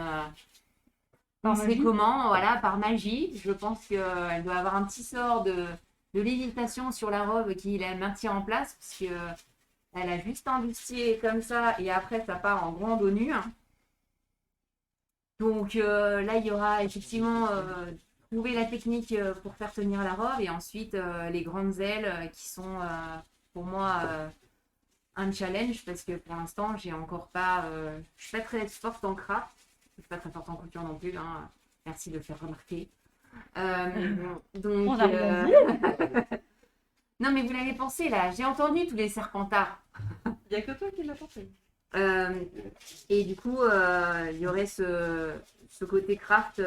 on sait comment, voilà, par magie. Je pense qu'elle doit avoir un petit sort de lévitation sur la robe qui la maintient en place, parce que elle a juste un bustier comme ça, et après ça part en grand dos nu. Donc là, il y aura effectivement trouver la technique pour faire tenir la robe, et ensuite les grandes ailes qui sont pour moi un challenge, parce que pour l'instant, j'ai encore pas, je suis pas très forte en craft, je suis pas très forte en couture non plus. Hein. Merci de le faire remarquer. Donc, On a rien dit. non, mais vous l'avez pensé là, j'ai entendu tous les serpentards. Il n'y a que toi qui l'as pensé. Et du coup, il y aurait ce côté craft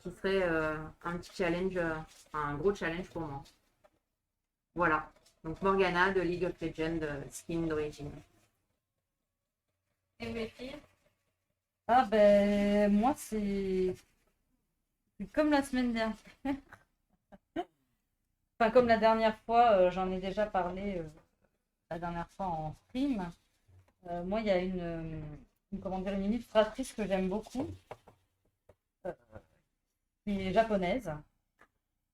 qui serait un petit challenge, un gros challenge pour moi. Voilà. Donc Morgana de League of Legends, skin d'origine. Et mes filles? Ah ben moi c'est comme la semaine dernière. Enfin comme la dernière fois, j'en ai déjà parlé la dernière fois en stream. Moi il y a une illustratrice que j'aime beaucoup, qui est japonaise,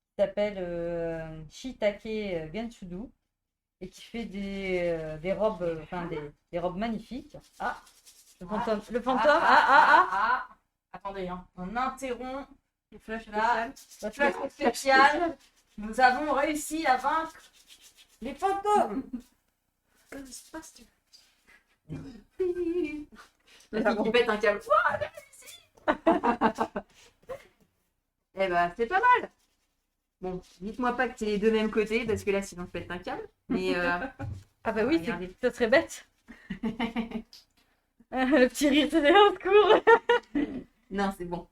qui s'appelle Shitake Gensudu, et qui fait des robes, des robes magnifiques. Ah, le fantôme, Attendez, hein. On interrompt Le flash là. spécial. Le flash spécial. Nous avons réussi à vaincre les fantômes. Qui pète un câble. Eh ben, c'est pas mal. Bon, dites-moi pas que c'est les deux mêmes côtés, parce que là, sinon, je pète un câble. Mais ah bah oui, regardez. ça serait bête. Le petit rire, c'est au secours. Non, c'est bon.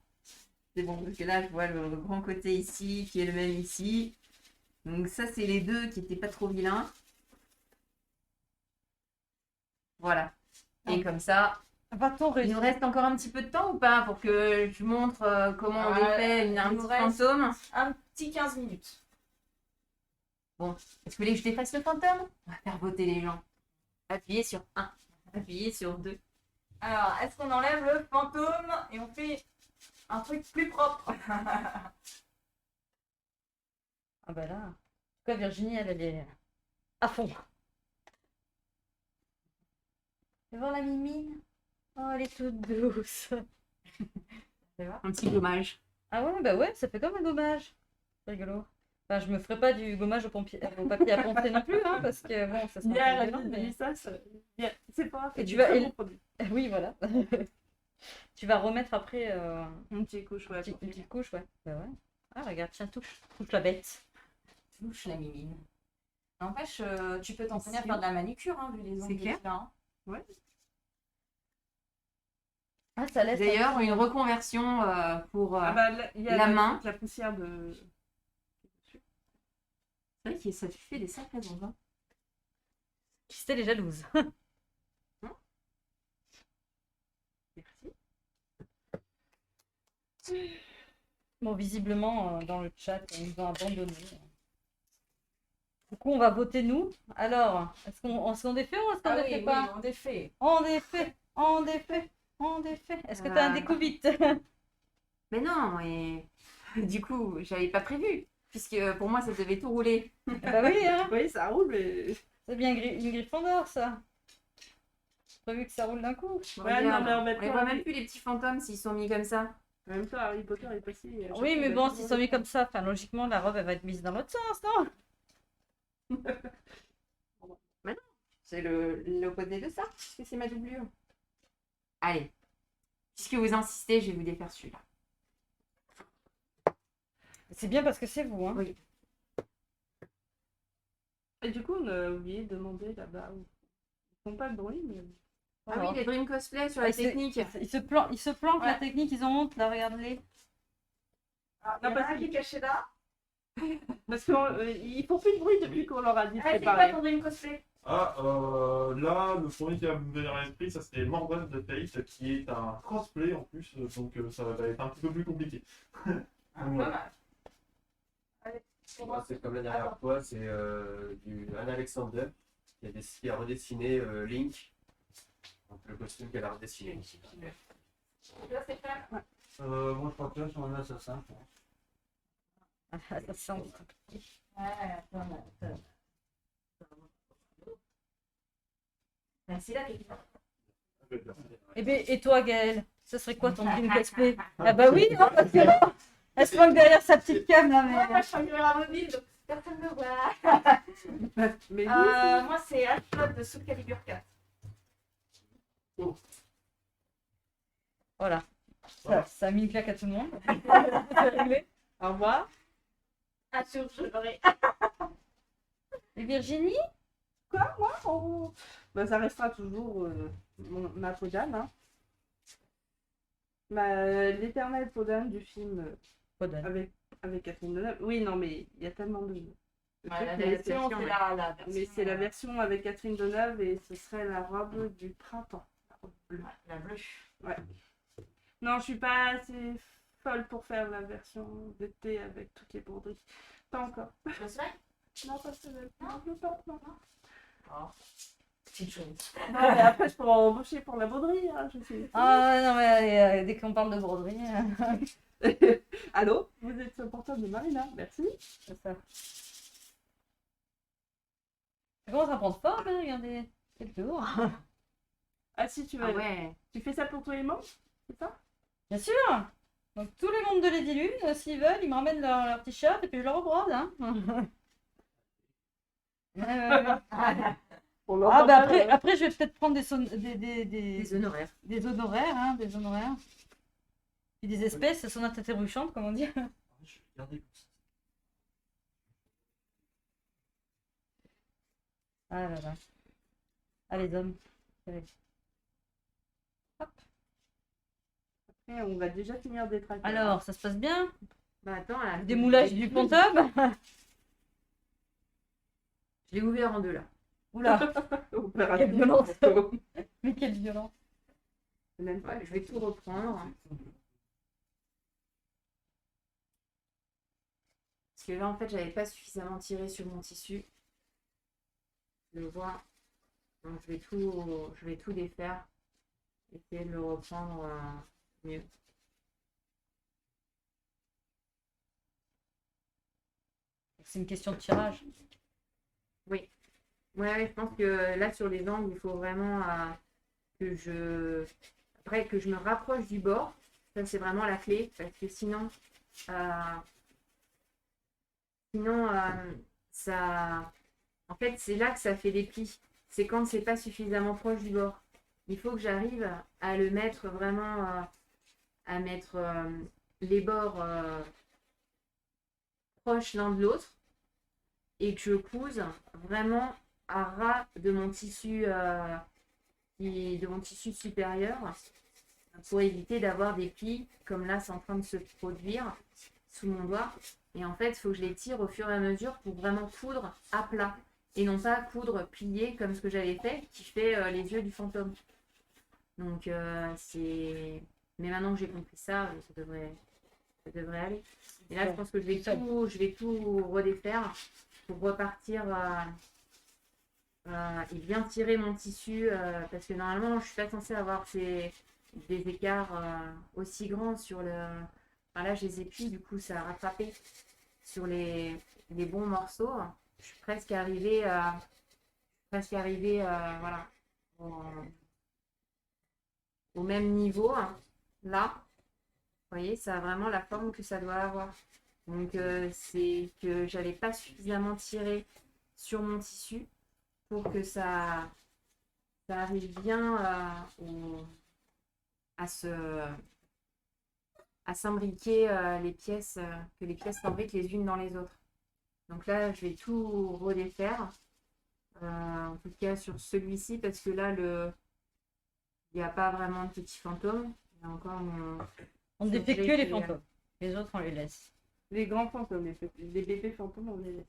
C'est bon, parce que là, je vois le grand côté ici, qui est le même ici. Donc ça, c'est les deux qui étaient pas trop vilains. Voilà. Et comme ça, Va-t-on il réussir? nous reste encore un petit peu de temps ou pas pour que je montre comment on défait un il petit nous reste- fantôme. Un petit 15 minutes. Est-ce que vous voulez que je défasse le fantôme? On va faire voter les gens. Appuyez sur 1. Appuyez sur 2. Alors, est-ce qu'on enlève le fantôme et on fait un truc plus propre? Ah bah là. En tout cas, Virginie, elle est à fond. Tu vois la mimine? Oh, elle est toute douce. Fais voir. Un petit gommage. Ah ouais, bah ouais, ça fait comme un gommage. C'est rigolo. Enfin, je me ferai pas du gommage au papier à poncer non plus, hein, parce que bon, ça sera Hier, un peu elle violent, a mais... dit ça, c'est pas Et du tu vas- très et- bon produit. Oui, voilà. Tu vas remettre après Une petite couche, ouais. une petite couche, ouais. Bah ouais. Ah, regarde, tiens, touche la bête. Touche la mimine. N'empêche, tu peux t'entraîner à Si. faire de la manicure, hein, vu les C'est ongles que clair. tu as, hein. Ah, ça laisse... D'ailleurs, une reconversion pour... Ah bah, là, il y a la main. la poussière de... C'est vrai que ça fait des sacrés ongles. Hein. Christelle est jalouse. Merci. Bon, visiblement, dans le chat, ils nous ont abandonnés. Du coup, on va voter nous. Alors, est-ce qu'on défait ou est-ce qu'on Ah défait oui, pas? on défait. On défait. Est-ce que t'as un découvite? Mais non, et du coup, j'avais pas prévu. Puisque pour moi, ça devait tout rouler. Bah oui, hein. Oui, ça roule, mais... C'est bien une Gryffondor, ça. J'ai prévu que ça roule d'un coup. Ouais, Regarde, non, mais en on même les temps, voit même plus les petits fantômes s'ils sont mis comme ça. En même temps, Harry Potter est passé... Oui, mais bon, s'ils sont mis comme ça, enfin, logiquement, la robe, elle va être mise dans l'autre sens, non? C'est l'opposé de ça, puisque c'est ma doublure. Allez, puisque vous insistez, je vais vous défaire celui-là. C'est bien parce que c'est vous, hein. Oui. Et du coup, on a oublié de demander là-bas. Ils font pas de bruit, mais... Ah Alors. oui, les Dream Cosplay sur Ah, la c'est- technique. Ils se planquent la technique, ils ont honte, là, regarde-les. Non, parce qu'il est caché là. Parce qu'ils font plus de bruit depuis qu'on leur a dit de Ah, c'est préparer. quoi ton Dream Cosplay? Ah, là, le premier qui va me venir à l'esprit, ça c'était Morgan de Fate, qui est un cosplay en plus, donc ça va être un petit peu plus compliqué. Ah, pas mal. Allez, pour moi. C'est comme la dernière fois, c'est Anne Alexander qui a redessiné Link. Donc le costume qu'elle a redessiné. Là, c'est fait. Moi, je crois que là, c'est un assassin. Ah, ça sent du tout. Ouais, pas mal. C'est là qu'il Et toi, Gaëlle, ce serait quoi ton dream cosplay? Ah bah oui, non, parce que là, elle se planque derrière sa petite cam, là, mais... moi, je suis en caméra mobile, donc personne ne me voit. Mais Moi, c'est Alfred de Soul Calibur 4. Voilà. Ça a mis une claque à tout le monde. au revoir. Ah, sur je l'aurais. Et Virginie? Quoi, moi bah, ça restera toujours ma Podane. Hein. L'éternelle Podane du film Podane. avec Catherine Deneuve. Oui, non, mais il y a tellement de Ouais, la trucs, mais version, c'est ouais. la version. mais c'est la version avec Catherine Deneuve et ce serait la robe du printemps. La robe bleue. La bleue. Ouais. Non, je suis pas assez folle pour faire la version d'été avec toutes les broderies. Pas encore. Le soleil? Non, pas celle-là. Non, je veux pas. Non. Oh. Petite chose. Non, mais après, je pourrais embaucher pour la broderie. Hein, je sais. Ah non, mais dès qu'on parle de broderie, Allô? Vous êtes sur le portable de Marina. Merci. c'est ça. Ça commence à prendre forme, hein, regardez. Quel tour. Ah, si tu veux. Ah ouais. Tu fais ça pour tous les membres? C'est ça? Bien sûr. Donc tous les membres de Lady Lune, s'ils veulent, ils me ramènent leur t-shirt et puis je leur rebrode. Hein. On Ah l'entend bah pas, après je vais peut-être prendre des honoraires. des honoraires, hein, des honoraires. Et des espèces sonnettes interruphantes, comme on dit. Je vais regarder comme ça. Ah là là. Ah les hommes. Après, on va déjà finir des tracts. Alors, ça se passe bien? Bah attends, là. Démoulage du pont-up? Je l'ai ouvert en deux là. Oula, Opération. quelle violence. Mais quelle violence. Même pas. Ouais, je vais tout reprendre. Parce que là, en fait, j'avais pas suffisamment tiré sur mon tissu. Je le vois. Donc, je vais tout défaire. Essayer de le reprendre mieux. C'est une question de tirage. Ouais, je pense que là, sur les angles, il faut vraiment que je me rapproche du bord Ça, c'est vraiment la clé, parce que sinon, euh, ça... En fait, c'est là que ça fait des plis. C'est quand c'est pas suffisamment proche du bord. Il faut que j'arrive à le mettre vraiment, à mettre les bords proches l'un de l'autre et que je couse vraiment à ras de mon tissu, de mon tissu supérieur pour éviter d'avoir des plis comme là, c'est en train de se produire sous mon doigt. Et en fait, il faut que je les tire au fur et à mesure pour vraiment coudre à plat et non pas coudre plié comme ce que j'avais fait qui fait les yeux du fantôme. Donc c'est... Mais maintenant que j'ai compris ça, ça devrait aller. Et là, je pense que je vais tout redéfaire pour repartir et bien tirer mon tissu parce que normalement, je suis pas censée avoir des écarts aussi grands sur le... Enfin, là, je les ai pris, du coup, ça a rattrapé sur les bons morceaux. Je suis presque arrivée, voilà, au même niveau. Là, vous voyez, ça a vraiment la forme que ça doit avoir. Donc, c'est que j'avais pas suffisamment tiré sur mon tissu pour que ça arrive bien à s'imbriquer que les pièces s'imbriquent les unes dans les autres. Donc là, je vais tout redéfaire. En tout cas sur celui-ci, parce que là, il n'y a pas vraiment de petit fantôme. Il y a encore On ne défait que les fantômes. Les autres, on les laisse. Les grands fantômes, les bébés fantômes, on les laisse.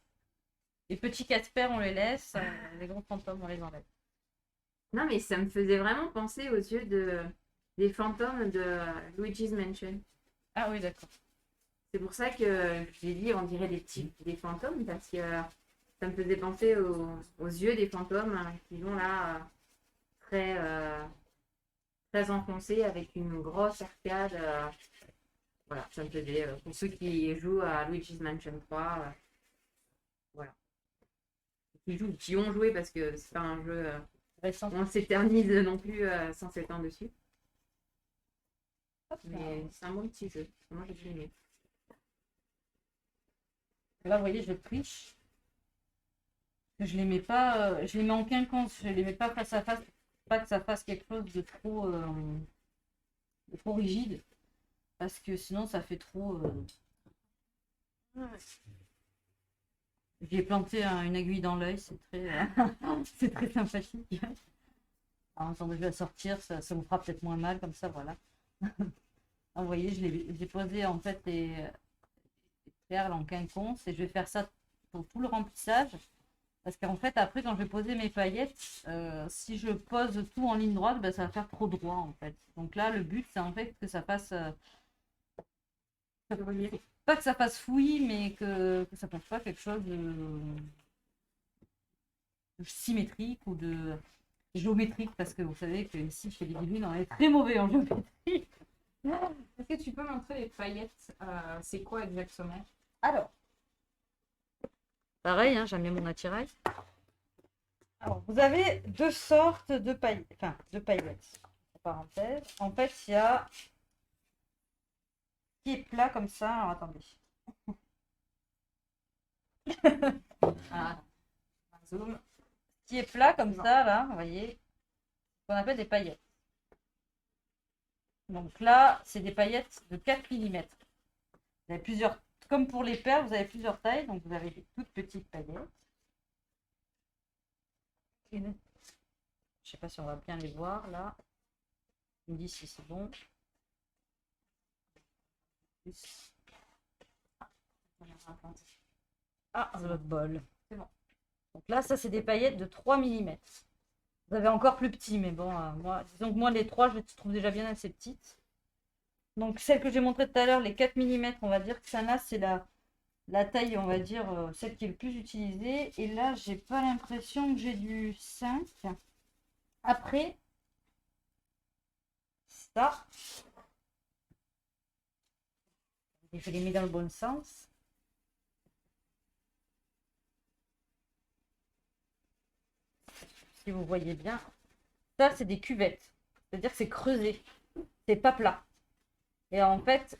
Les petits Casper, on les laisse. Les grands fantômes, on les enlève. Non, mais ça me faisait vraiment penser aux yeux des fantômes de Luigi's Mansion. Ah oui, d'accord. C'est pour ça que j'ai dit on dirait des fantômes, parce que ça me faisait penser aux yeux des fantômes qui vont là très enfoncés avec une grosse arcade. Voilà, ça me faisait pour ceux qui jouent à Luigi's Mansion 3. Voilà. Qui ont joué parce que c'est pas un jeu. Récent. On s'éternise non plus sans s'étendre dessus. Mais c'est un bon petit jeu. Moi, j'ai bien aimé. Là, vous voyez, je triche. Je les mets pas, je les mets en quinconce. Je les mets pas face à face. Pas que ça fasse quelque chose de trop rigide. Parce que sinon, ça fait trop... J'ai planté une aiguille dans l'œil. C'est très, c'est très sympathique. Alors, attendez, je vais la sortir. Ça vous fera peut-être moins mal. Comme ça, voilà. Vous voyez, j'ai posé en fait les perles en quinconce et je vais faire ça pour tout le remplissage. Parce qu'en fait, après, quand je vais poser mes paillettes, si je pose tout en ligne droite, ben, ça va faire trop droit en fait. Donc là, le but, c'est en fait que ça fasse... pas que ça fasse fouillis, mais que ça fasse pas quelque chose de symétrique ou de géométrique. Parce que vous savez que ici, chez les Guilluines, on est très mauvais en géométrie. Est-ce que tu peux montrer les paillettes? C'est quoi exactement? Alors, pareil, hein, j'ai mis mon attirail. Alors, vous avez deux sortes de paillettes. Enfin, de paillettes. En parenthèse. En fait, il y a qui est plat comme ça. Alors, attendez. Ah, zoom. Qui est plat comme ça, là, vous voyez, qu'on appelle des paillettes. Donc là, c'est des paillettes de 4 mm. Vous avez plusieurs, comme pour les perles, vous avez plusieurs tailles. Donc vous avez des toutes petites paillettes. Je ne sais pas si on va bien les voir là. Je me dis si c'est bon. Ah, le bol. C'est bon. Donc là, ça, c'est des paillettes de 3 mm. Vous avez encore plus petit, mais bon, moi, disons que moi, les 3, je les trouve déjà bien assez petites. Donc, celle que j'ai montrée tout à l'heure, les 4 mm, on va dire que celle-là, c'est la taille, on va dire, celle qui est le plus utilisée. Et là, j'ai pas l'impression que j'ai du 5. Après, ça, et je les mets dans le bon sens. Si vous voyez bien, ça c'est des cuvettes, c'est-à-dire que c'est creusé, c'est pas plat. Et en fait,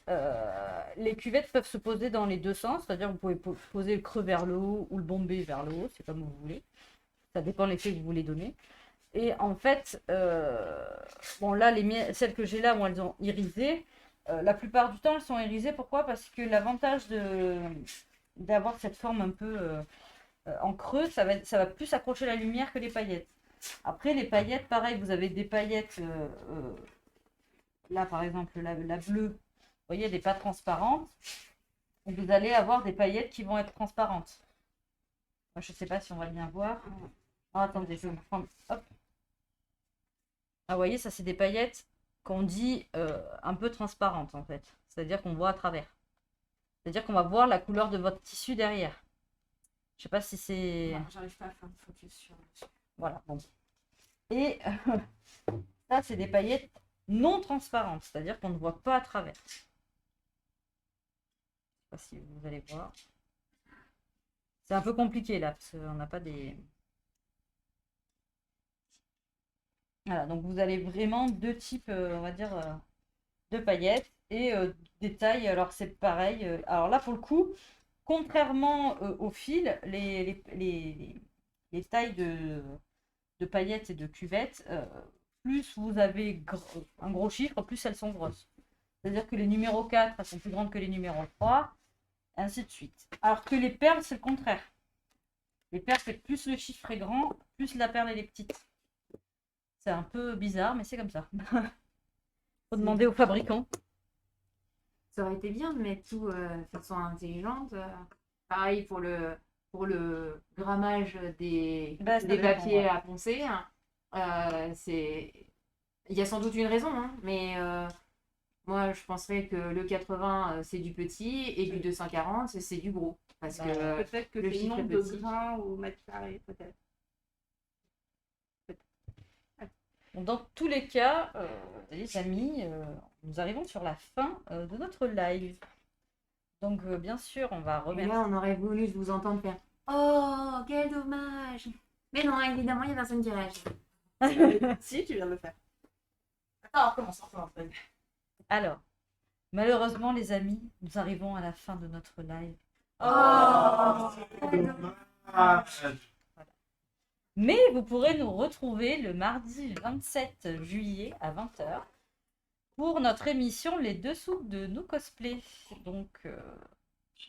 les cuvettes peuvent se poser dans les deux sens, c'est-à-dire que vous pouvez poser le creux vers le haut ou le bombé vers le haut, c'est comme vous voulez. Ça dépend de l'effet que vous voulez donner. Et en fait, bon là, celles que j'ai là, moi, elles ont irisé. La plupart du temps, elles sont irisées. Pourquoi? Parce que l'avantage d'avoir cette forme un peu en creux, ça va plus accrocher la lumière que les paillettes. Après, les paillettes, pareil, vous avez des paillettes... là, par exemple, la bleue, vous voyez, elle n'est pas transparente. Et vous allez avoir des paillettes qui vont être transparentes. Moi, je ne sais pas si on va bien voir. Oh, attendez, je vais me prendre... Hop. Ah, vous voyez, ça, c'est des paillettes qu'on dit un peu transparentes, en fait. C'est-à-dire qu'on voit à travers. C'est-à-dire qu'on va voir la couleur de votre tissu derrière. Je sais pas si c'est... Non, j'arrive pas à faire un focus sur... Voilà, bon. Et ça, c'est des paillettes non transparentes, c'est-à-dire qu'on ne voit pas à travers. Je sais pas si vous allez voir. C'est un peu compliqué là, parce qu'on n'a pas des... Voilà, donc vous avez vraiment deux types, on va dire, de paillettes et des tailles. Alors c'est pareil. Alors là, pour le coup, contrairement au fil, les tailles de paillettes et de cuvettes, plus vous avez un gros chiffre, plus elles sont grosses. C'est-à-dire que les numéros 4, elles sont plus grandes que les numéros 3, et ainsi de suite. Alors que les perles, c'est le contraire. Les perles, c'est plus le chiffre est grand, plus la perle elle est petite. C'est un peu bizarre, mais c'est comme ça. Faut demander aux fabricants. Ça aurait été bien de mettre tout de façon intelligente. Pareil pour le grammage des Bah, ça des dépend, papiers ouais. à poncer. Il y a sans doute une raison, hein, mais moi je penserais que le 80 c'est du petit et du 240 c'est du gros. Parce Bah, que Peut-être que le c'est le chiffre est nombre de petit. grains au mètre carré, peut-être. Donc, dans tous les cas, les amis, nous arrivons sur la fin de notre live. Donc, bien sûr, on va Et remercier. là, on aurait voulu vous entendre faire Oh, quel dommage! Mais non, évidemment, il n'y a personne qui réagit. Si, tu viens de le faire. Attends, on recommence. Alors, malheureusement, les amis, nous arrivons à la fin de notre live. Mais vous pourrez nous retrouver le mardi 27 juillet à 20h pour notre émission Les Dessous de nos cosplays. Donc,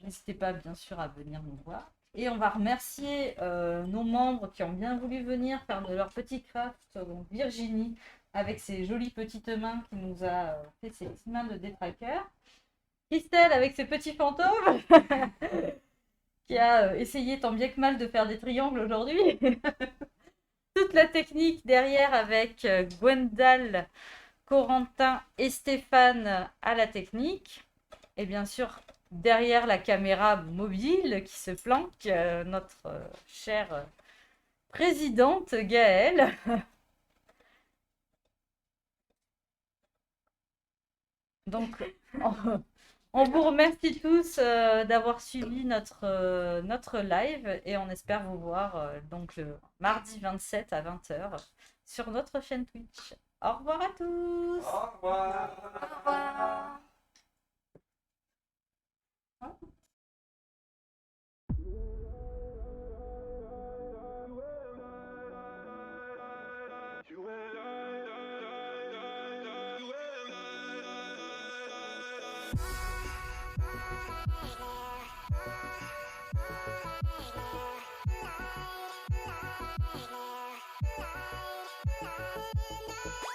n'hésitez pas bien sûr à venir nous voir. Et on va remercier nos membres qui ont bien voulu venir faire de leur petit craft. Donc Virginie, avec ses jolies petites mains, qui nous a fait ses petites mains de détraqueur. Christelle, avec ses petits fantômes, qui a essayé tant bien que mal de faire des triangles aujourd'hui. Toute la technique derrière avec Gwendal, Corentin et Stéphane à la technique. Et bien sûr, derrière la caméra mobile qui se planque, notre chère présidente Gaëlle. Donc, on vous remercie tous d'avoir suivi notre live et on espère vous voir donc le mardi 27 à 20h sur notre chaîne Twitch. Au revoir à tous. Au revoir. Au revoir. Yeah.